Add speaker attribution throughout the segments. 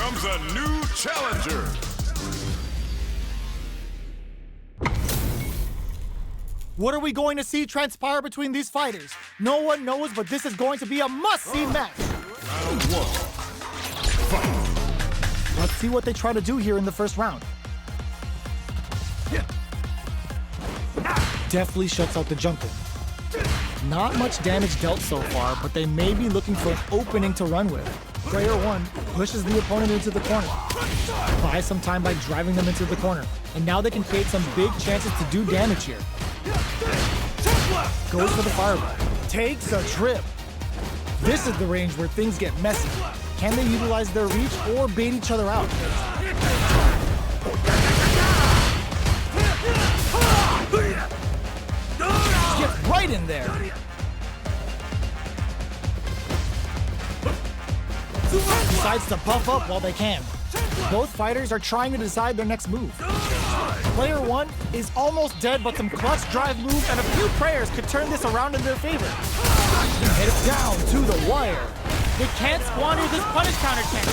Speaker 1: comes a new challenger.
Speaker 2: What are we going to see transpire between these fighters? No one knows, but this is going to be a must-see match.
Speaker 1: Round one. Fight.
Speaker 2: Let's see what they try to do here in the first round. Deftly shuts out the jump-in. Not much damage dealt so far, but they may be looking for an opening to run with. Player one pushes the opponent into the corner. Buys some time by driving them into the corner. And now they can create some big chances to do damage here. Goes for the fireball. Takes a trip. This is the range where things get messy. Can they utilize their reach or bait each other out? Gets right in there. Decides to puff up while they can. Both fighters are trying to decide their next move. Player one is almost dead, but some clutch drive move and a few prayers could turn this around in their favor. Hit it down to the wire. They can't squander this punish counter chance.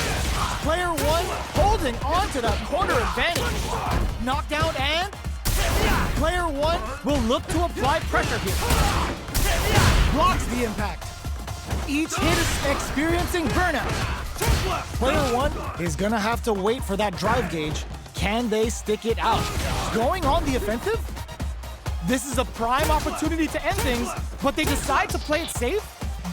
Speaker 2: Player one holding on to that corner advantage. Knockdown and player one will look to apply pressure here. Blocks the impact. Each hit is experiencing burnout. Player one is gonna have to wait for that drive gauge. Can they stick it out? Going on the offensive? This is a prime opportunity to end things, but they decide to play it safe?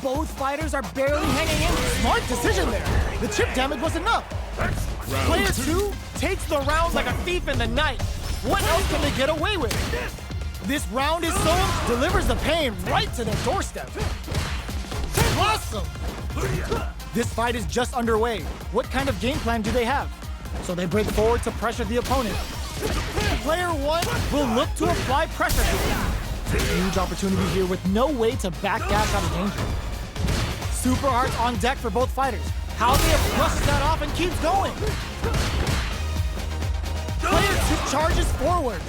Speaker 2: Both fighters are barely hanging in. Smart decision there. The chip damage was enough. Player two takes the round like a thief in the night. What else can they get away with? This round is so delivers the pain right to their doorstep. Awesome! This fight is just underway. What kind of game plan do they have? So they break forward to pressure the opponent. Player one will look to apply pressure here. Huge opportunity here with no way to backdash out of danger. Super hearts on deck for both fighters. How they have brushed that off and keeps going. Player two charges forward.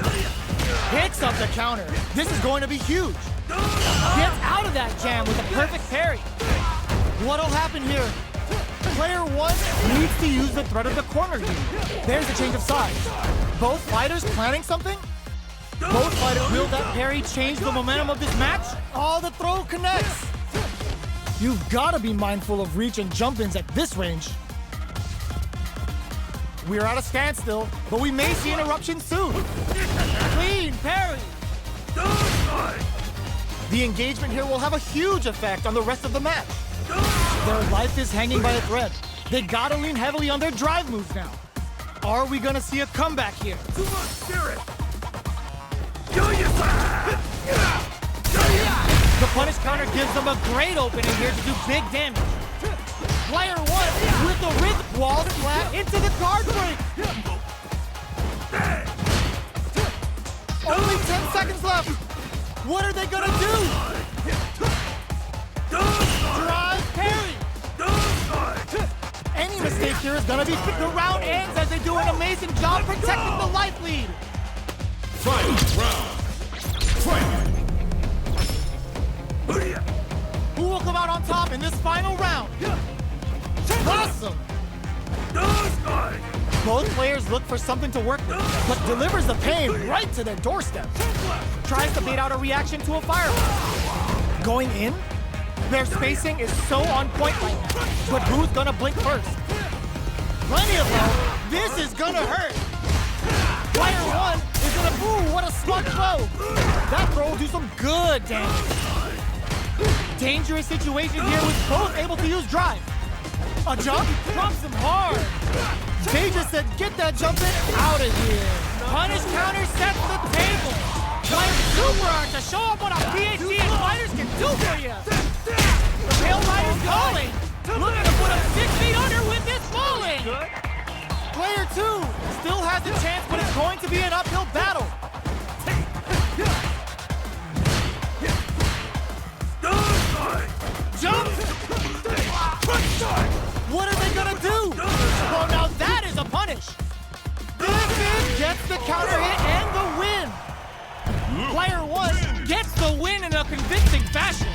Speaker 2: Picks up the counter. This is going to be huge. Gets out of that jam with a perfect parry. What'll happen here? Player one needs to use the threat of the corner here. There's a change of sides. Both fighters planning something? Both fighters will that parry change the momentum of this match? Oh, the throw connects. You've got to be mindful of reach and jump-ins at this range. We're at a standstill, but we may see an eruption soon. Clean parry. The engagement here will have a huge effect on the rest of the match. Their life is hanging by a thread. They gotta lean heavily on their drive moves now. Are we gonna see a comeback here? The punish counter gives them a great opening here to do big damage. Player one with the rhythm wall flat into the guard break. Only 10 seconds left. What are they gonna do? Drive parry. Any mistake here is gonna be the round ends as they do an amazing job protecting the life lead.
Speaker 1: Final round. Fight.
Speaker 2: Who will come out on top in this final round? Awesome! Both players look for something to work with, but delivers the pain right to their doorstep. Tries to bait out a reaction to a fireball. Going in? Their spacing is so on point right now, but who's gonna blink first? Plenty of love. This is gonna hurt. Player one is gonna, ooh, what a smart throw. That throw will do some good damage. Dangerous situation here with both able to use drive. A jump drops him hard. They just said, get that jump in out of here. Punish counter sets the table. Playing super hard to show up what a PhD and fighters can do for you. The Pale Rider's calling. Looking to put him 6 feet under with this falling. Player two still has a chance, but it's going to be an uphill battle. Jump! What are they gonna do? Well, now that is a punish. This gets the counter hit and the win. Player one gets the win in a convincing fashion.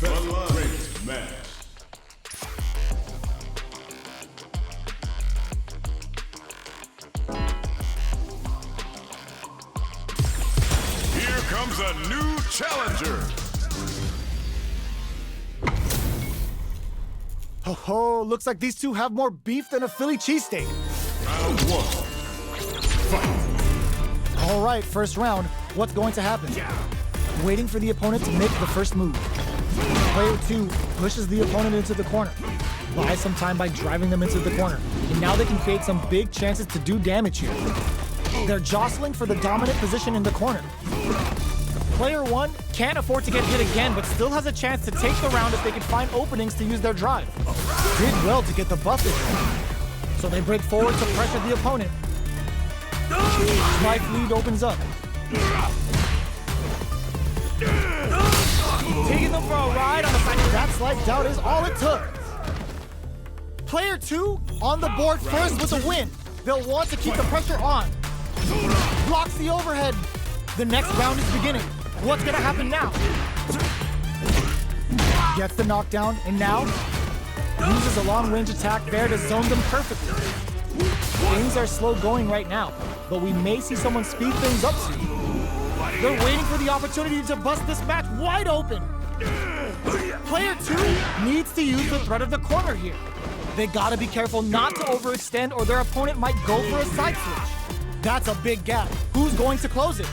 Speaker 1: Great match. Here comes a new challenger.
Speaker 2: Oh, looks like these two have more beef than a Philly cheesesteak.
Speaker 1: Round one. Fight.
Speaker 2: All right, first round. What's going to happen? Waiting for the opponent to make the first move. Player 2 pushes the opponent into the corner. Buys some time by driving them into the corner. And now they can create some big chances to do damage here. They're jostling for the dominant position in the corner. Player 1 can't afford to get hit again, but still has a chance to take the round if they can find openings to use their drive. Did well to get the buff in. So they break forward to pressure the opponent. Life lead opens up. Taking them for a ride on the side. That slight doubt is all it took. Player 2 on the board first with a win. They'll want to keep the pressure on. Blocks the overhead. The next round is beginning. What's gonna happen now? Gets the knockdown, and now uses a long-range attack there to zone them perfectly. Things are slow going right now, but we may see someone speed things up soon. They're waiting for the opportunity to bust this match wide open. Player 2 needs to use the threat of the corner here. They gotta be careful not to overextend or their opponent might go for a side switch. That's a big gap. Who's going to close it?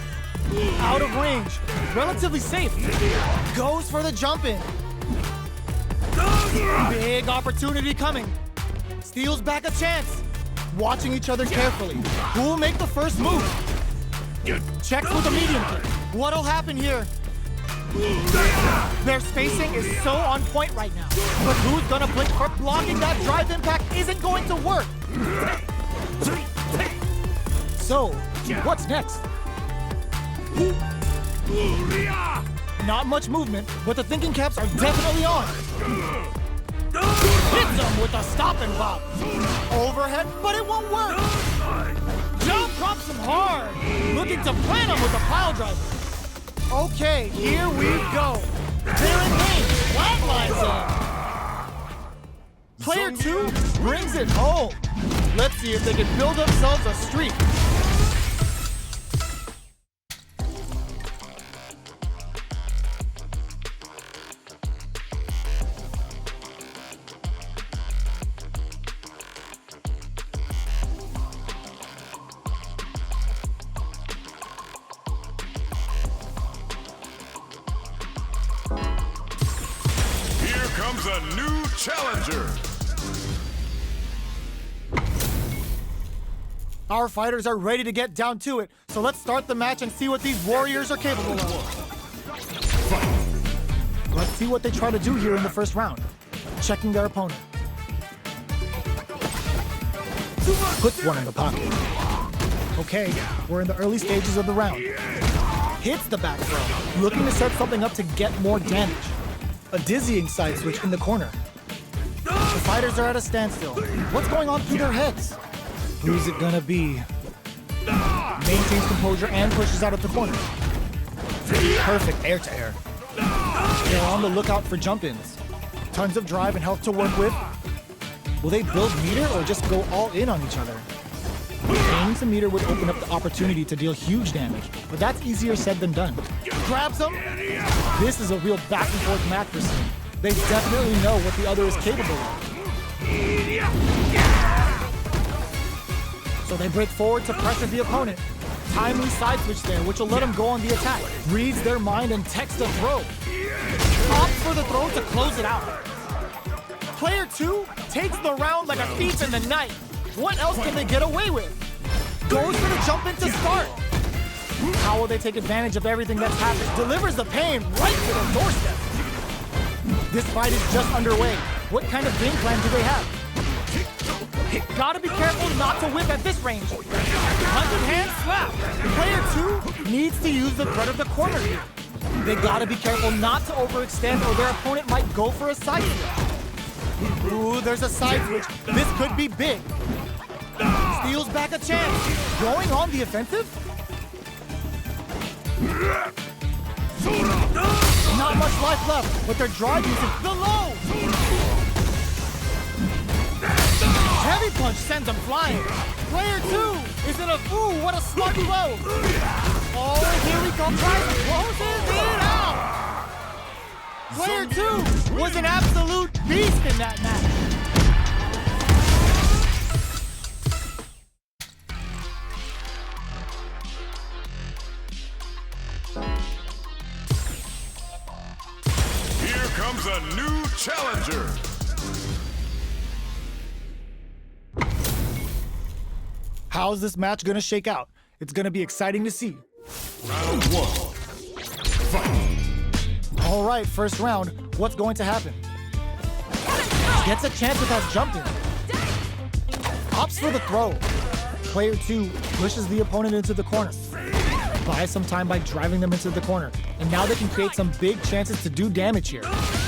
Speaker 2: Out of range, relatively safe. Goes for the jump in. Big opportunity coming. Steals back a chance. Watching each other carefully. Who'll make the first move? Checks with a medium kick. What'll happen here? Their spacing is so on point right now. But who's gonna blink for blocking that drive impact isn't going to work. So, what's next? Not much movement, but the thinking caps are definitely on. Hits him with a stop and bop. Overhead, but it won't work. Jump drops him hard. Looking to plant him with a pile driver. Okay, here we go. They're in range. Flatlines him. Player 2 brings it home. Let's see if they can build themselves a streak.
Speaker 1: Comes a new challenger.
Speaker 2: Our fighters are ready to get down to it, so let's start the match and see what these warriors are capable of. Let's see what they try to do here in the first round. Checking their opponent. Puts one in the pocket. Okay, we're in the early stages of the round. Hits the back throw, looking to set something up to get more damage. A dizzying side switch in the corner. The fighters are at a standstill. What's going on through their heads? Who's it gonna be? Maintains composure and pushes out of the corner. Perfect air to air. They're on the lookout for jump-ins. Tons of drive and health to work with. Will they build meter or just go all in on each other? Gaining some meter would open up the opportunity to deal huge damage, but that's easier said than done. Grabs him. This is a real back and forth match for some. They definitely know what the other is capable of. So they break forward to pressure the opponent. Timely side switch there, which will let him go on the attack. Reads their mind and techs a throw. Opts for the throw to close it out. Player 2 takes the round like a thief in the night. What else can they get away with? Goes for the jump in to start. How will they take advantage of everything that's happened? Delivers the pain right to their doorstep. This fight is just underway. What kind of game plan do they have? Gotta be careful not to whip at this range. 100-hand slap. Player 2 needs to use the threat of the corner here. They gotta be careful not to overextend or their opponent might go for a side switch. Ooh, there's a side switch. This could be big. Steals back a chance. Going on the offensive? Not much life left, but their drive using the low. Heavy punch sends him flying. Player 2 is in a ooh, what a smart throw. Oh, here we come. Drive closes it out. Player 2 was an absolute beast in that match.
Speaker 1: Here comes a new challenger.
Speaker 2: How's this match gonna shake out? It's gonna be exciting to see.
Speaker 1: Round 1. Fight.
Speaker 2: All right, first round, what's going to happen? Gets a chance without jumping. Opts for the throw. Player 2 pushes the opponent into the corner. Buys some time by driving them into the corner. And now they can create some big chances to do damage here.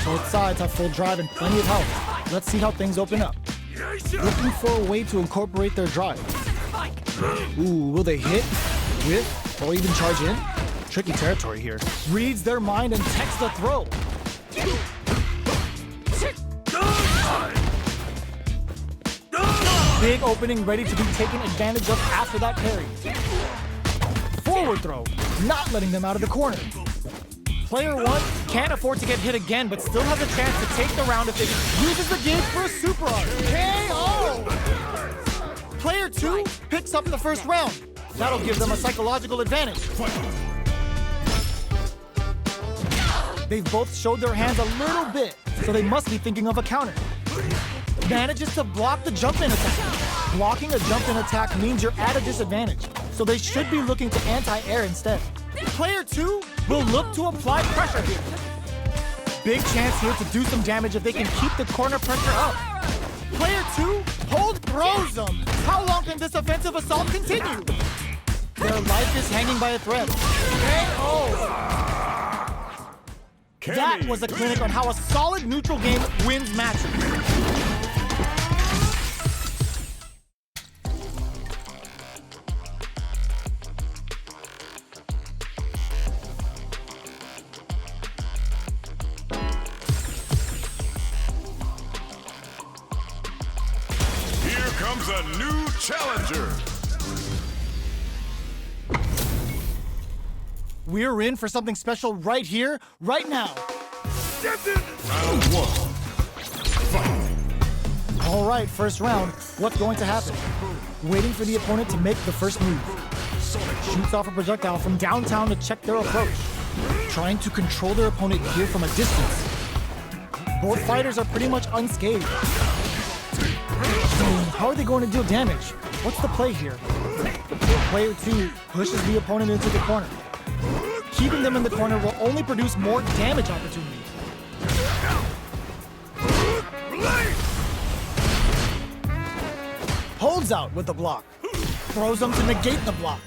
Speaker 2: Both sides have full drive and plenty of health. Let's see how things open up. Looking for a way to incorporate their drive. Ooh, will they hit, whip, or even charge in? Tricky territory here. Reads their mind and techs the throw. Big opening ready to be taken advantage of after that parry. Forward throw, not letting them out of the corner. Player 1 can't afford to get hit again, but still has a chance to take the round if it uses the gauge for a super art. KO! Player 2 picks up the first round. That'll give them a psychological advantage. They've both showed their hands a little bit, so they must be thinking of a counter. Manages to block the jump-in attack. Blocking a jump-in attack means you're at a disadvantage, so they should be looking to anti-air instead. Player 2 will look to apply pressure here. Big chance here to do some damage if they can keep the corner pressure up. Player 2 throws them. How long can this offensive assault continue? Their life is hanging by a thread. KO! That was a clinic on how a solid neutral game wins matches.
Speaker 1: Here comes a new challenger.
Speaker 2: We're in for something special right here, right now.
Speaker 1: Round 1. Fight.
Speaker 2: All right, first round. What's going to happen? Waiting for the opponent to make the first move. Shoots off a projectile from downtown to check their approach. Trying to control their opponent here from a distance. Both fighters are pretty much unscathed. So how are they going to deal damage? What's the play here? Player 2 pushes the opponent into the corner. Keeping them in the corner will only produce more damage opportunities. Holds out with the block. Throws them to negate the block.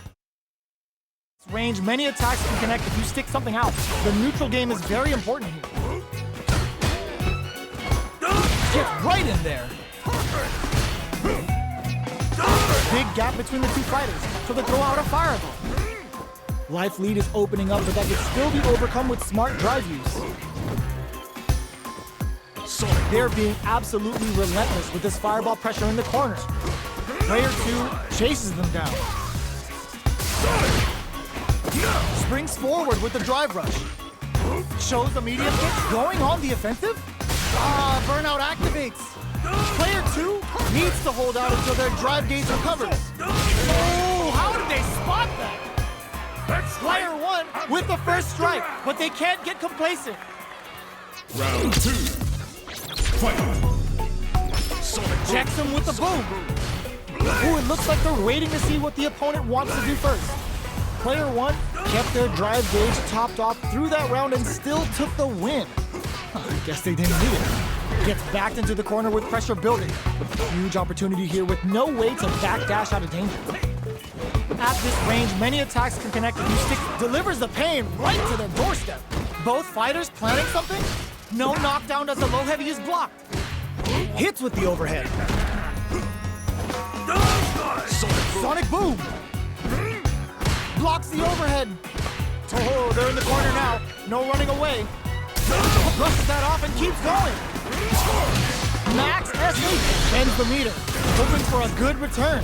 Speaker 2: Range, many attacks can connect if you stick something out. The neutral game is very important here. Gets right in there. Big gap between the two fighters, so they throw out a fireball. Life lead is opening up, but that can still be overcome with smart drive use. They're being absolutely relentless with this fireball pressure in the corner. Player 2 chases them down. Springs forward with the drive rush. Shows the medium kick going on the offensive. Burnout activates. Player 2 needs to hold out until their drive gauge recovers. Oh, how did they spot that? Player 1 with the first strike, but they can't get complacent.
Speaker 1: Round 2. Fight.
Speaker 2: Checks him with the boom. Ooh, it looks like they're waiting to see what the opponent wants to do first. Player 1 kept their drive gauge topped off through that round and still took the win. I guess they didn't need it. Gets backed into the corner with pressure building. Huge opportunity here with no way to backdash out of danger. At this range, many attacks can connect if you stick. Delivers the pain right to their doorstep. Both fighters planning something? No knockdown as the low heavy is blocked. Hits with the overhead. Sonic boom. Blocks the overhead. Oh, they're in the corner now. No running away. Brushes that off and keeps going. Max Esley bends the meter, hoping for a good return.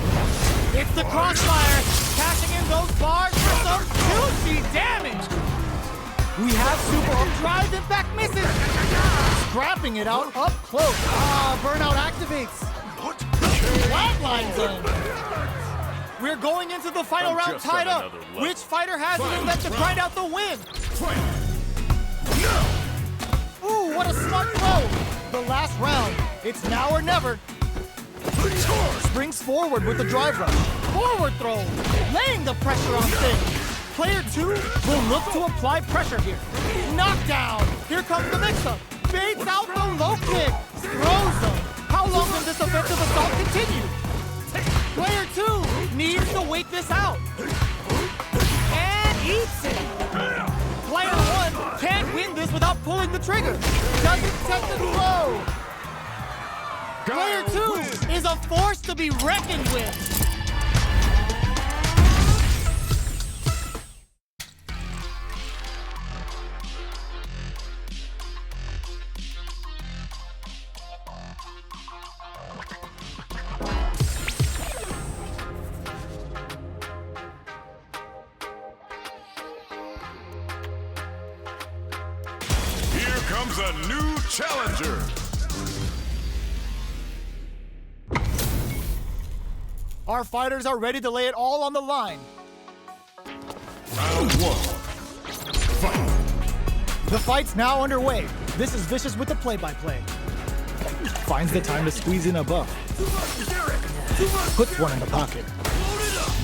Speaker 2: It's the crossfire, cashing in those bars for some juicy damage. We have super overdrive, in fact misses. Scrapping it out up close. Burnout activates. Flatlines in. We're going into the final round
Speaker 1: just
Speaker 2: tied
Speaker 1: on
Speaker 2: up.
Speaker 1: another level.
Speaker 2: Which fighter has it in them to grind out the win? Ooh, what a smart throw. The last round. It's now or never. Springs forward with the drive rush. Forward throw. Laying the pressure on Finn. Player 2 will look to apply pressure here. Knockdown. Here comes the mix-up. Baits out the low kick. Throws them. How long can this offensive assault continue? Player 2 needs to wait this out. And eats it. Player 1 can't win this without pulling the trigger. Doesn't set the blow. Player 2 is a force to be reckoned with.
Speaker 1: Here comes a new challenger.
Speaker 2: Our fighters are ready to lay it all on the line.
Speaker 1: Round 1. Fight.
Speaker 2: The fight's now underway. This is Vicious with the play-by-play. Finds the time to squeeze in a buff. Puts one in the pocket.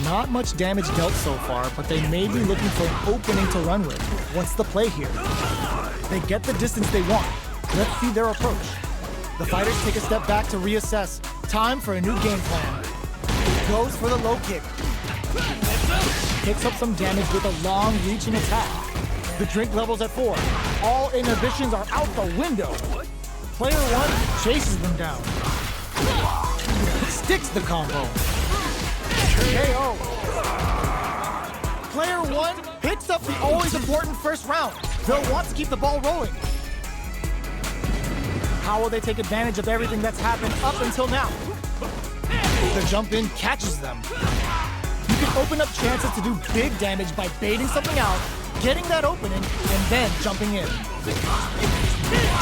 Speaker 2: Not much damage dealt so far, but they may be looking for an opening to run with. What's the play here? They get the distance they want. Let's see their approach. The fighters take a step back to reassess. Time for a new game plan. Goes for the low kick. Picks up some damage with a long-reaching attack. The drink level's at 4. All inhibitions are out the window. Player 1 chases them down. Sticks the combo. KO. Player 1 picks up the always important first round. They'll want to keep the ball rolling. How will they take advantage of everything that's happened up until now? The jump in catches them. You can open up chances to do big damage by baiting something out, getting that opening, and then jumping in.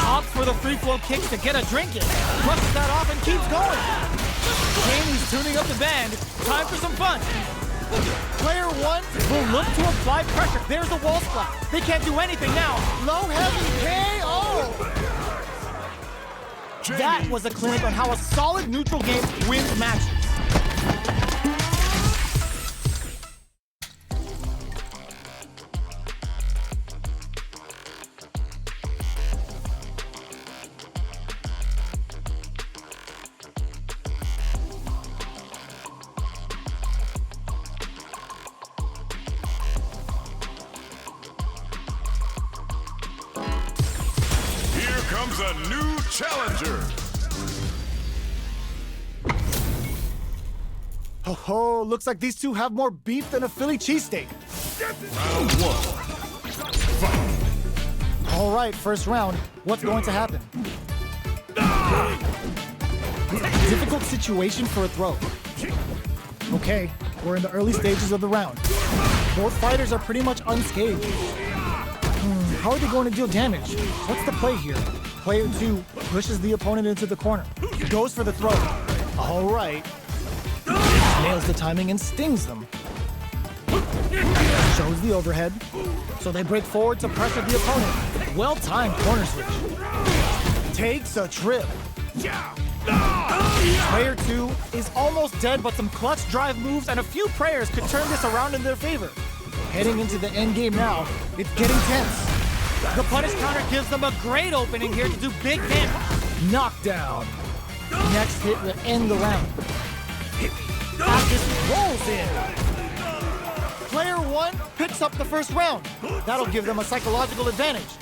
Speaker 2: Opts for the free flow kicks to get a drink in. Brushes that off and keeps going. Jamie's tuning up the band. Time for some fun. Player 1 will look to apply pressure. There's a wall splat. They can't do anything now. Low heavy KO. That was a clinic on how a solid neutral game wins matches.
Speaker 1: Here comes a new challenger.
Speaker 2: Oh, looks like these two have more beef than a Philly cheesesteak.
Speaker 1: Round 1. Fight.
Speaker 2: All right, first round. What's going to happen? Difficult situation for a throw. Okay, we're in the early stages of the round. Both fighters are pretty much unscathed. How are they going to deal damage? What's the play here? Player 2 pushes the opponent into the corner. Goes for the throw. All right. Nails the timing and stings them. Shows the overhead. So they break forward to pressure the opponent. Well-timed corner switch. Takes a trip. Player 2 is almost dead, but some clutch drive moves and a few prayers could turn this around in their favor. Heading into the end game now, it's getting tense. The punish counter gives them a great opening here to do big damage. Knockdown. Next hit will end the round. This rolls in. Player 1 picks up the first round. That'll give them a psychological advantage.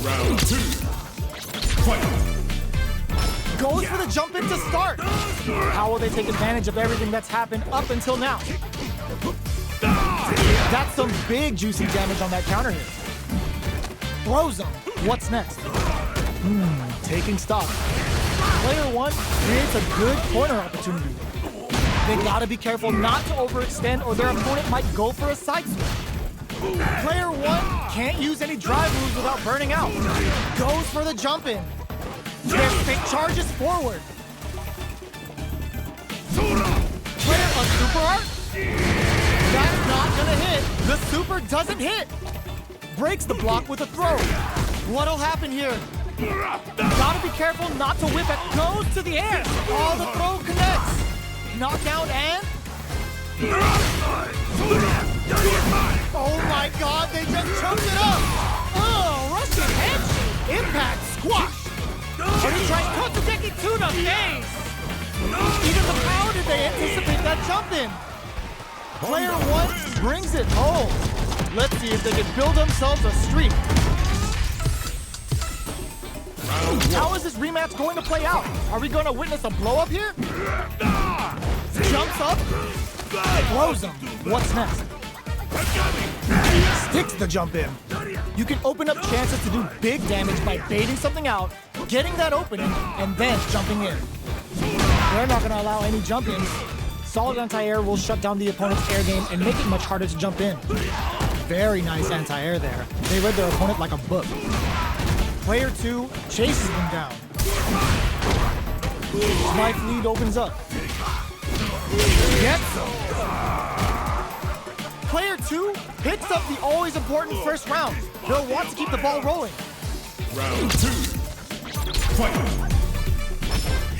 Speaker 1: Round 2. Fight.
Speaker 2: Goes for the jump in to start. How will they take advantage of everything that's happened up until now? That's some big juicy damage on that counter hit. throws him. What's next? Taking stock. Player one creates a good corner opportunity. They gotta be careful not to overextend or their opponent might go for a side switch. Player one can't use any drive moves without burning out. Goes for the jump in. Their spin charges forward. Player a super art? That's not gonna hit. The super doesn't hit. Breaks the block with a throw. What'll happen here? Gotta be careful not to whip it. Goes to the air. Oh, the throw connects. Knockdown and... Oh my god, they just choked it up! Oh, Russian head impact squash! But he tries Totsugeki to the face! Even the power did they anticipate that jump in? Player one brings it home. Let's see if they can build themselves a streak. How is this rematch going to play out? Are we going to witness a blow up here? Jumps up, blows him. What's next? Sticks the jump in. You can open up chances to do big damage by baiting something out, getting that opening, and then jumping in. They're not going to allow any jump ins. Solid anti-air will shut down the opponent's air game and make it much harder to jump in. Very nice anti-air there. They read their opponent like a book. Player two chases them down. Life lead opens up. Gets them. Player two picks up the always important first round. They'll want to keep the ball rolling.
Speaker 1: Round two. Fight.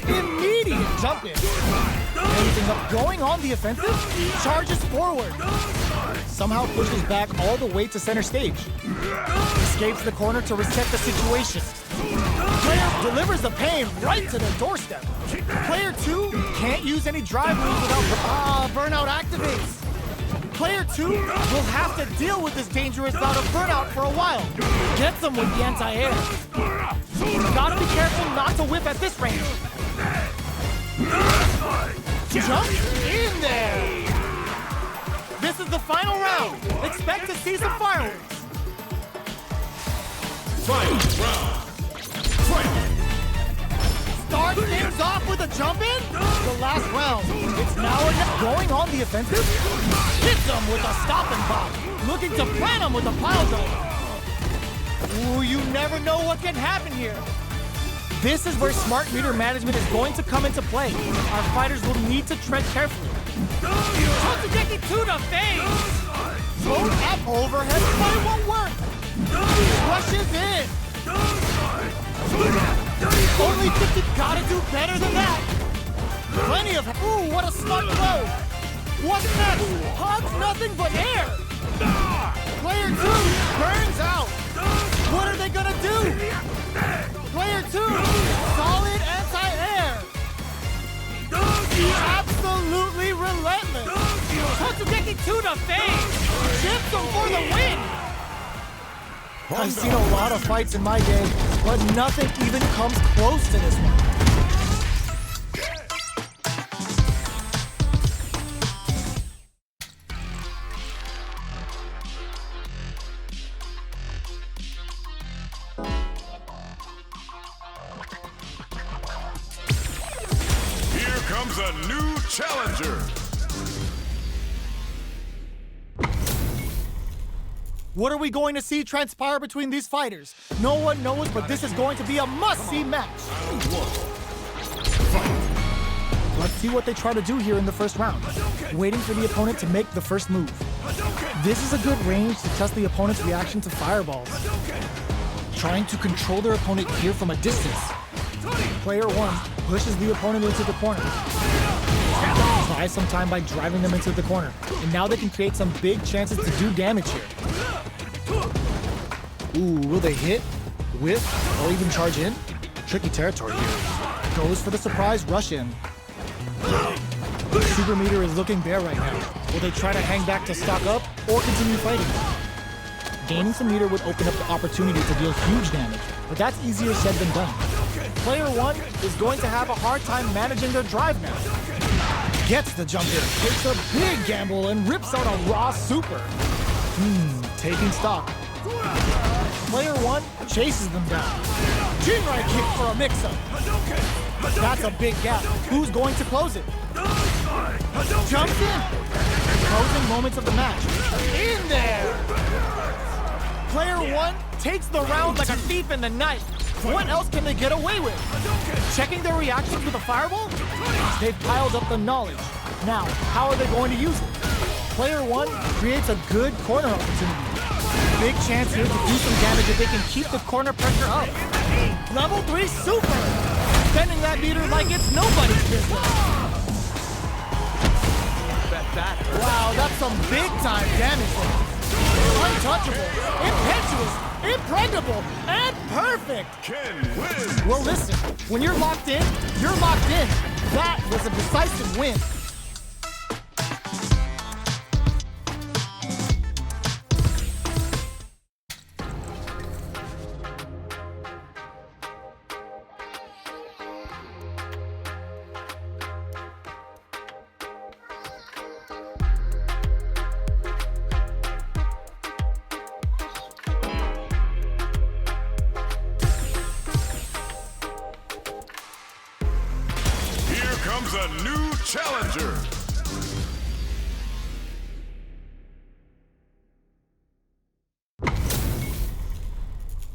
Speaker 2: Immediate jump in. Anything up going on the offensive? Charges forward. Somehow pushes back all the way to center stage. Escapes the corner to reset the situation. Player delivers the pain right to their doorstep. Player two can't use any drive moves without burnout activates. Player two will have to deal with this dangerous bout of burnout for a while. Gets them with the anti-air. Gotta be careful not to whip at this range. Jump in there! This is the final round. Expect to see some fireworks.
Speaker 1: Final round. Fight.
Speaker 2: Starts things off with a jump in. The last round. It's now or never. Going on the offensive. Hits him with a stop and pop. Looking to plant him with a pile driver. Ooh, you never know what can happen here. This is where smart meter management is going to come into play. Our fighters will need to tread carefully. Totsugeki to the face! Float up overhead, but it won't work! Rushes in! Only 50, gotta do better than that! Plenty of... Ooh, what a smart throw! What's next? Hugs nothing but air! Player two burns out! What are they gonna do? Player two, solid anti-air! Absolutely relentless! Totsugeki to the face! Chips him for the win! I've seen a lot of fights in my day, but nothing even comes close to this one.
Speaker 1: Here comes a new challenger.
Speaker 2: What are we going to see transpire between these fighters? No one knows, but this is going to be a must-see match.
Speaker 1: Round one. Fight.
Speaker 2: Let's see what they try to do here in the first round. Waiting for the opponent to make the first move. This is a good range to test the opponent's reaction to fireballs. Trying to control their opponent here from a distance. Player one pushes the opponent into the corner. Buy some time by driving them into the corner. And now they can create some big chances to do damage here. Ooh, will they hit, whip, or even charge in? Tricky territory here. Goes for the surprise rush in. Super meter is looking bare right now. Will they try to hang back to stock up or continue fighting? Gaining some meter would open up the opportunity to deal huge damage, but that's easier said than done. Player one is going to have a hard time managing their drive now. Gets the jump in, takes a big gamble and rips out a raw super. Taking stock. Player one chases them down. Jinrai kick for a mix-up. That's a big gap. Who's going to close it? Jumps in. Closing moments of the match. In there! Player one takes the round like a thief in the night. What else can they get away with? Checking their reactions with a fireball? They've piled up the knowledge. Now, how are they going to use it? Player one creates a good corner opportunity. Big chance here to do some damage if they can keep the corner pressure up. Level 3 super! Bending that meter like it's nobody's business. Wow, that's some big time damage there. Untouchable, impetuous, impregnable, and perfect!
Speaker 1: Ken wins.
Speaker 2: Well, listen, when you're locked in, you're locked in. That was a decisive win.
Speaker 1: Here comes a new challenger.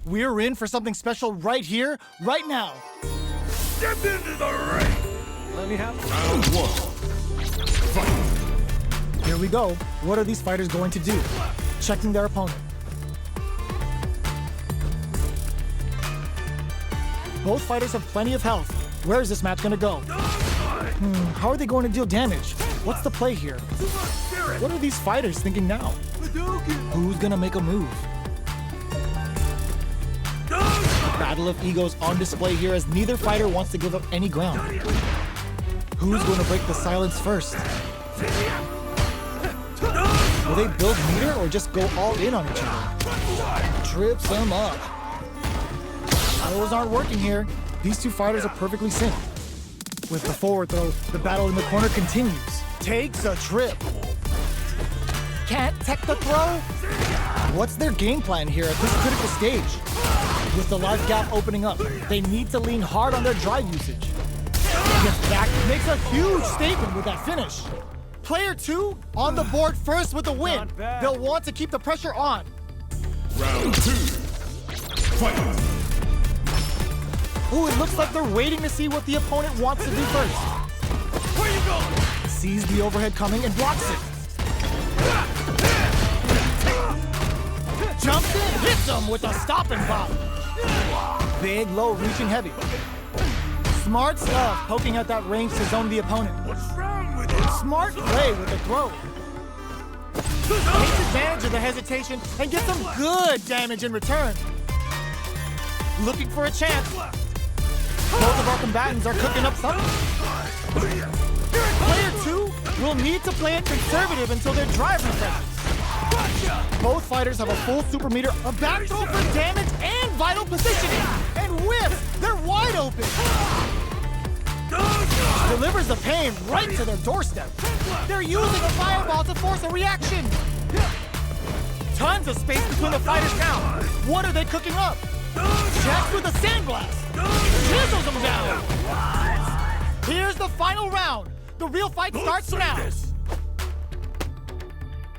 Speaker 2: We're in for something special right here, right now.
Speaker 1: Step into the ring.
Speaker 2: Let me have
Speaker 1: Round one. Fight.
Speaker 2: Here we go. What are these fighters going to do? Checking their opponent. Both fighters have plenty of health. Where is this match gonna go? How are they going to deal damage? What's the play here? What are these fighters thinking now? Who's gonna make a move? Battle of egos on display here as neither fighter wants to give up any ground. Who's going to break the silence first? Will they build meter or just go all in on each other? Trips them up. Those aren't working here. These two fighters are perfectly synced. With the forward throw, the battle in the corner continues. Takes a trip. Can't tech the throw? What's their game plan here at this critical stage? With the life gap opening up, they need to lean hard on their drive usage. Gets back, makes a huge statement with that finish. Player two on the board first with the win. They'll want to keep the pressure on.
Speaker 1: Round two. Fight.
Speaker 2: Ooh, it looks like they're waiting to see what the opponent wants to do first.
Speaker 1: Where you going?
Speaker 2: Sees the overhead coming and blocks it. Jumps in, hits him with a stopping pop. Big, low, reaching heavy. Smart stuff, poking at that range to zone the opponent.
Speaker 1: What's wrong with it?
Speaker 2: Smart play with the throw. Takes advantage of the hesitation and gets some good damage in return. Looking for a chance. Both of our combatants are cooking up something. Player two will need to play it conservative until their drive refreshes. Both fighters have a full super meter, a back throw for damage and vital positioning. And whiff, they're wide open. Delivers the pain right to their doorstep. They're using a fireball to force a reaction. Tons of space between the fighters now. What are they cooking up? Checks with a sandblast. Chisels them down. Here's the final round. The real fight starts now.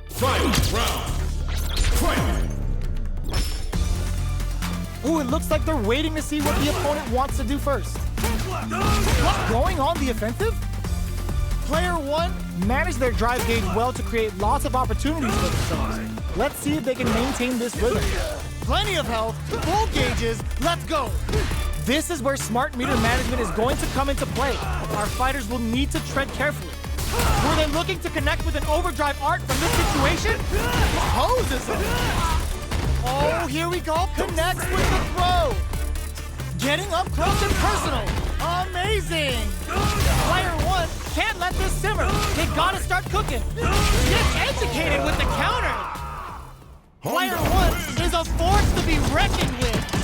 Speaker 1: Final round. Fight.
Speaker 2: Ooh, it looks like they're waiting to see what the opponent wants to do first. Going on the offensive? Player one managed their drive gauge well to create lots of opportunities for themselves. Let's see if they can maintain this rhythm. Plenty of health, full gauges, let's go! This is where smart meter management is going to come into play. Our fighters will need to tread carefully. Were they looking to connect with an overdrive art from this situation? Poses them! Oh, here we go, connects with the throw! Getting up close and personal! Amazing! Player one can't let this simmer. They gotta start cooking. Get educated with the counter! Player one is a force to be reckoned with!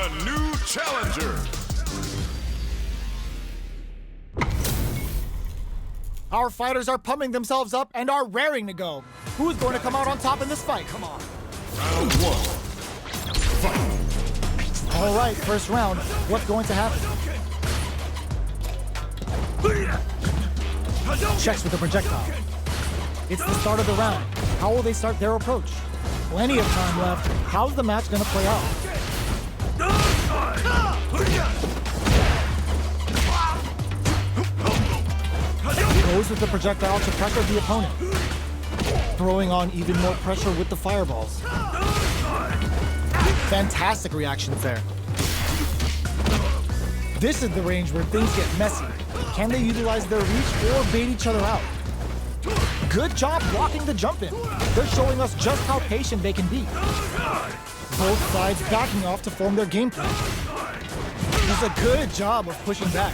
Speaker 1: a new challenger.
Speaker 2: Our fighters are pumping themselves up and are raring to go. Who is going to come out on top in this fight? Come on.
Speaker 1: Round one. Fight.
Speaker 2: All right, first round. What's going to happen? Checks with the projectile. It's the start of the round. How will they start their approach? Plenty of time left. How's the match going to play out? Goes with the projectile to pressure the opponent. Throwing on even more pressure with the fireballs. Fantastic reactions there. This is the range where things get messy. Can they utilize their reach or bait each other out? Good job blocking the jump in. They're showing us just how patient they can be. Both sides backing off to form their game plan. Does a good job of pushing back.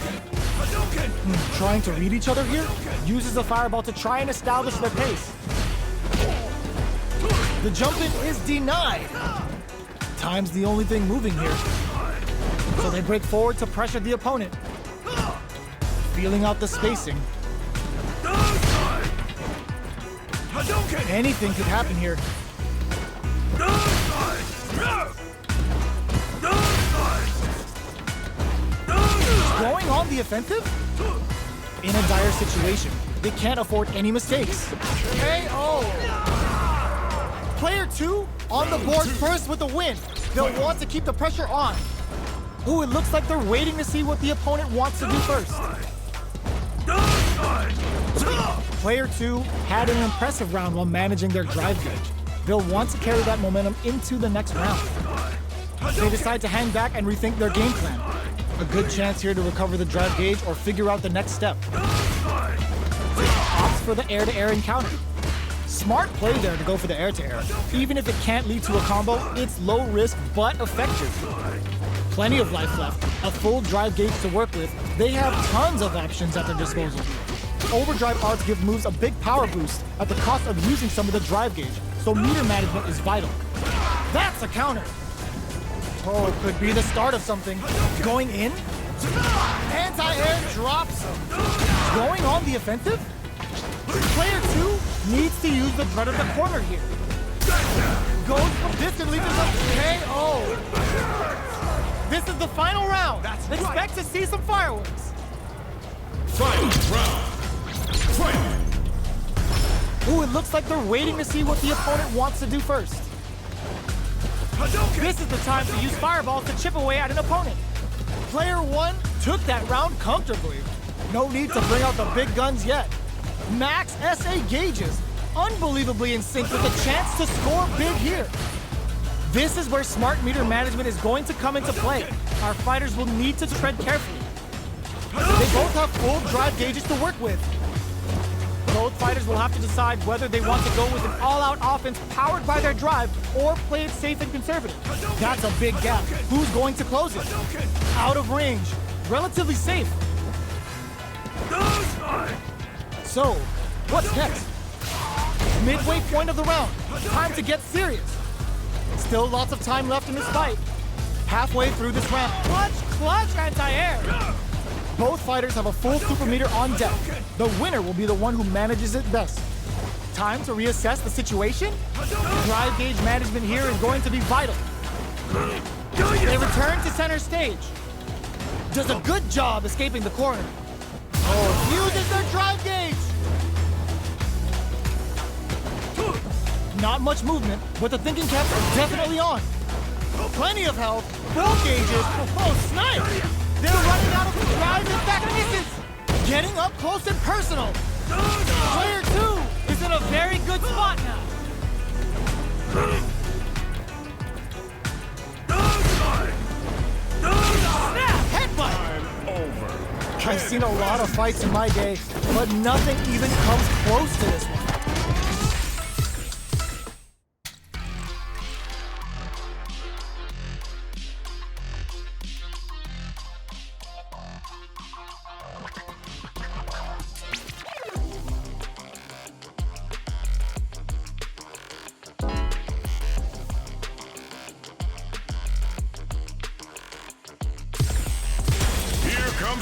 Speaker 2: Trying to read each other here? Uses a fireball to try and establish their pace. The jump in is denied. Time's the only thing moving here. So they break forward to pressure the opponent. Feeling out the spacing. Anything could happen here. Going on the offensive? In a dire situation, they can't afford any mistakes. KO! Player 2 on the board first with the win. They'll want to keep the pressure on. Ooh, it looks like they're waiting to see what the opponent wants to do first. Player 2 had an impressive round while managing their drive gauge. They'll want to carry that momentum into the next round. They decide to hang back and rethink their game plan. A good chance here to recover the drive gauge or figure out the next step. Opts for the air-to-air encounter. Smart play there to go for the air-to-air. Even if it can't lead to a combo, it's low risk but effective. Plenty of life left, a full drive gauge to work with. They have tons of options at their disposal. Overdrive arts give moves a big power boost at the cost of using some of the drive gauge, so meter management is vital. That's a counter. Oh, could be the start of something. Going in? Anti-air drops him. Going on the offensive? Player 2 needs to use the dread of the corner here. Goes for this and leaves us KO. This is the final round. Expect to see some fireworks.
Speaker 1: Final round. Fight.
Speaker 2: Ooh, it looks like they're waiting to see what the opponent wants to do first. This is the time to use fireballs to chip away at an opponent. Player 1 took that round comfortably. No need to bring out the big guns yet. Max SA gauges, unbelievably in sync with a chance to score big here. This is where smart meter management is going to come into play. Our fighters will need to tread carefully. They both have full drive gauges to work with. Both fighters will have to decide whether they want to go with an all-out offense powered by their drive or play it safe and conservative. That's a big gap. Who's going to close it? Out of range. Relatively safe. So, what's next? Midway point of the round. Time to get serious. Still lots of time left in this fight. Halfway through this round. Clutch, anti-air. Both fighters have a full super meter on deck. The winner will be the one who manages it best. Time to reassess the situation? Drive gauge management here is going to be vital. They return to center stage. Does a good job escaping the corner. Oh, uses their drive gauge. Not much movement, but the thinking caps are definitely on. Plenty of health, full gauges. Oh, snipe! They're running out of the drive and back misses. Getting up close and personal. Player 2 is in a very good spot now. Snap! Headbutt!
Speaker 1: I'm over.
Speaker 2: I've seen a lot of fights in my day, but nothing even comes close to this one.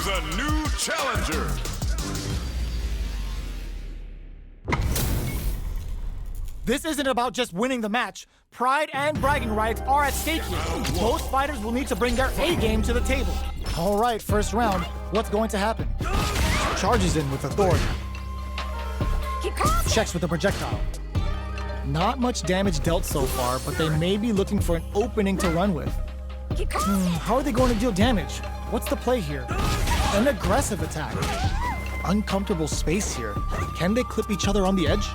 Speaker 1: names a new challenger.
Speaker 2: This isn't about just winning the match. Pride and bragging rights are at stake here. Both fighters will need to bring their A game to the table. All right, first round. What's going to happen? Charges in with authority. Checks with a projectile. Not much damage dealt so far, but they may be looking for an opening to run with. How are they going to deal damage? What's the play here? An aggressive attack. Uncomfortable space here. Can they clip each other on the edge?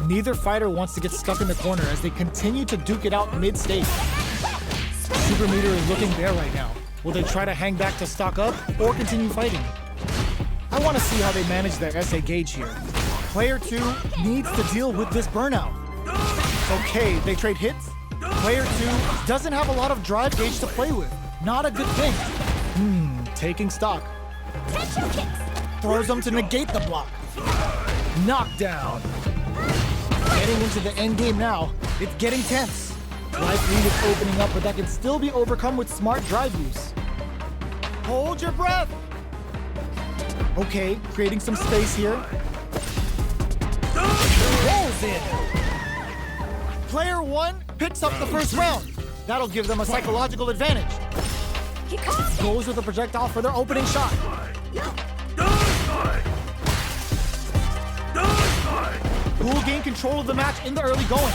Speaker 2: Neither fighter wants to get stuck in the corner as they continue to duke it out mid-stage. Super meter is looking bare right now. Will they try to hang back to stock up or continue fighting? I want to see how they manage their SA gauge here. Player 2 needs to deal with this burnout. Okay, they trade hits. Player 2 doesn't have a lot of drive gauge to play with. Not a good thing. Taking stock. Throws them to negate the block. Knockdown. Getting into the end game now. It's getting tense. Life lead is opening up, but that can still be overcome with smart drive use. Hold your breath. Okay, creating some space here. Rolls in. Player 1 picks up the first round. That'll give them a psychological advantage. Goes with a projectile for their opening shot. Who will gain control of the match in the early going?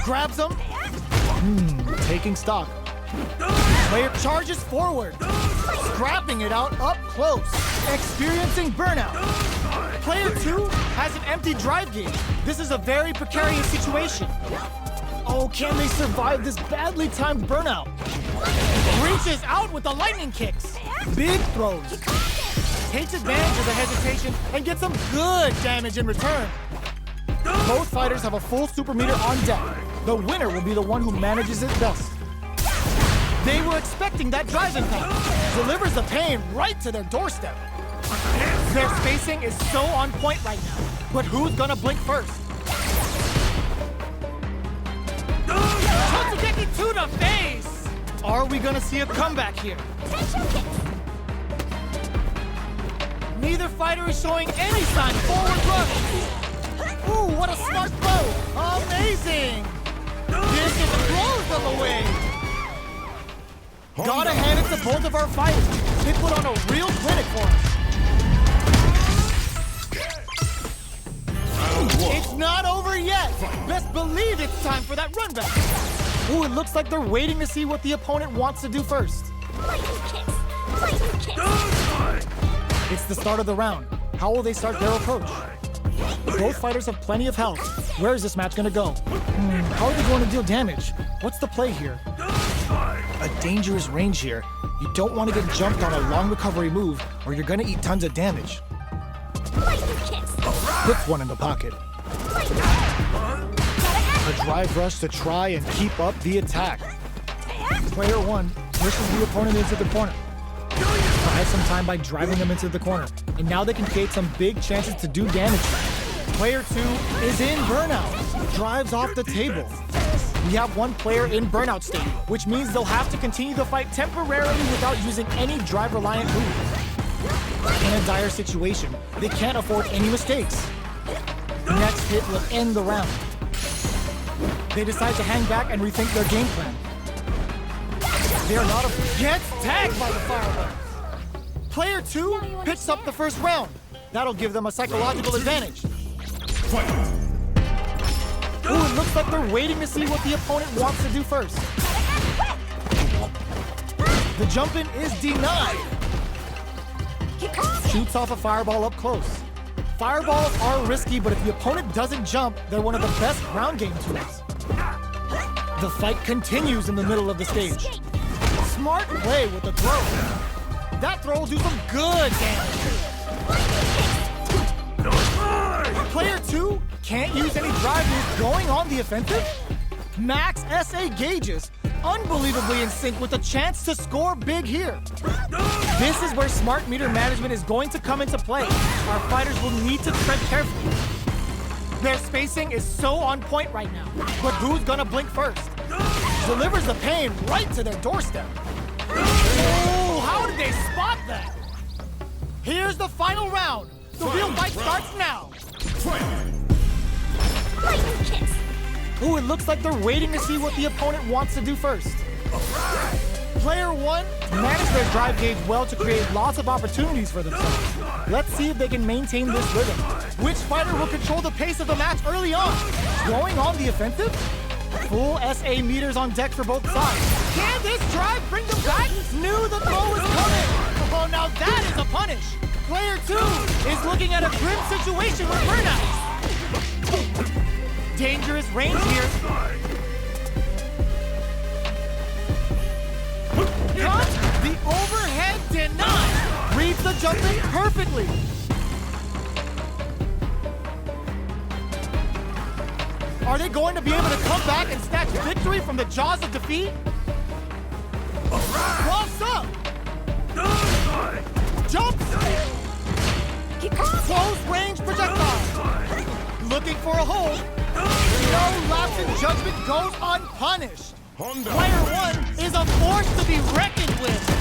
Speaker 2: Grabs them. Taking stock. Player charges forward. Scrapping it out up close. Experiencing burnout. Player 2 has an empty drive gauge. This is a very precarious situation. Oh, can they survive this badly timed burnout? Reaches out with the lightning kicks. Big throws. Takes advantage of the hesitation and gets some good damage in return. Both fighters have a full super meter on deck. The winner will be the one who manages it best. They were expecting that drive impact. Delivers the pain right to their doorstep. Their spacing is so on point right now. But who's gonna blink first? Totsugeki to the face! Are we gonna see a comeback here? Neither fighter is showing any sign of forward run. Ooh, what a smart blow! Amazing! This is blows them away! Gotta hand it to both of our fighters. They put on a real clinic for us. It's not over yet. Best believe it's time for that run back. Ooh, it looks like they're waiting to see what the opponent wants to do first. It's the start of the round. How will they start their approach? Both fighters have plenty of health. Where is this match gonna go? How are they going to deal damage? What's the play here? A dangerous range here. You don't want to get jumped on a long recovery move or you're gonna eat tons of damage. Puts one in the pocket. A drive rush to try and keep up the attack. Player 1 pushes the opponent into the corner. Buys some time by driving them into the corner. And now they can create some big chances to do damage. Player 2 is in burnout. Drives off the table. We have one player in burnout state, which means they'll have to continue the fight temporarily without using any drive-reliant moves. In a dire situation, they can't afford any mistakes. The next hit will end the round. They decide to hang back and rethink their game plan. They are not gets tagged by the fireballs. Player 2 picks up the first round. That'll give them a psychological advantage. Ooh, it looks like they're waiting to see what the opponent wants to do first. The jump in is denied. Shoots off a fireball up close. Fireballs are risky, but if the opponent doesn't jump, they're one of the best ground game tools. The fight continues in the middle of the stage. Smart play with the throw. That throw will do some good damage. Player 2 can't use any drive moves going on the offensive. Max SA gauges, unbelievably in sync with a chance to score big here. This is where smart meter management is going to come into play. Our fighters will need to tread carefully. Their spacing is so on point right now, but who's gonna blink first? delivers the pain right to their doorstep. Oh, how did they spot that? Here's the final round. The real fight starts now.
Speaker 3: Lightning kiss.
Speaker 2: Ooh, it looks like they're waiting to see what the opponent wants to do first. Player one managed their drive gauge well to create lots of opportunities for themselves. Let's see if they can maintain this rhythm. Which fighter will control the pace of the match early on? Going on the offensive? Full SA meters on deck for both sides. Can this drive bring them back? Knew the throw was coming. Oh, now that is a punish. Player two is looking at a grim situation with burnouts. Dangerous range here. Cut the overhead denied. Reads the jumping perfectly. Are they going to be able to come back and snatch victory from the jaws of defeat? Cross up. Jumps. Close range projectile. Looking for a hold. No lapse in judgment goes unpunished. Player one is a force to be reckoned with.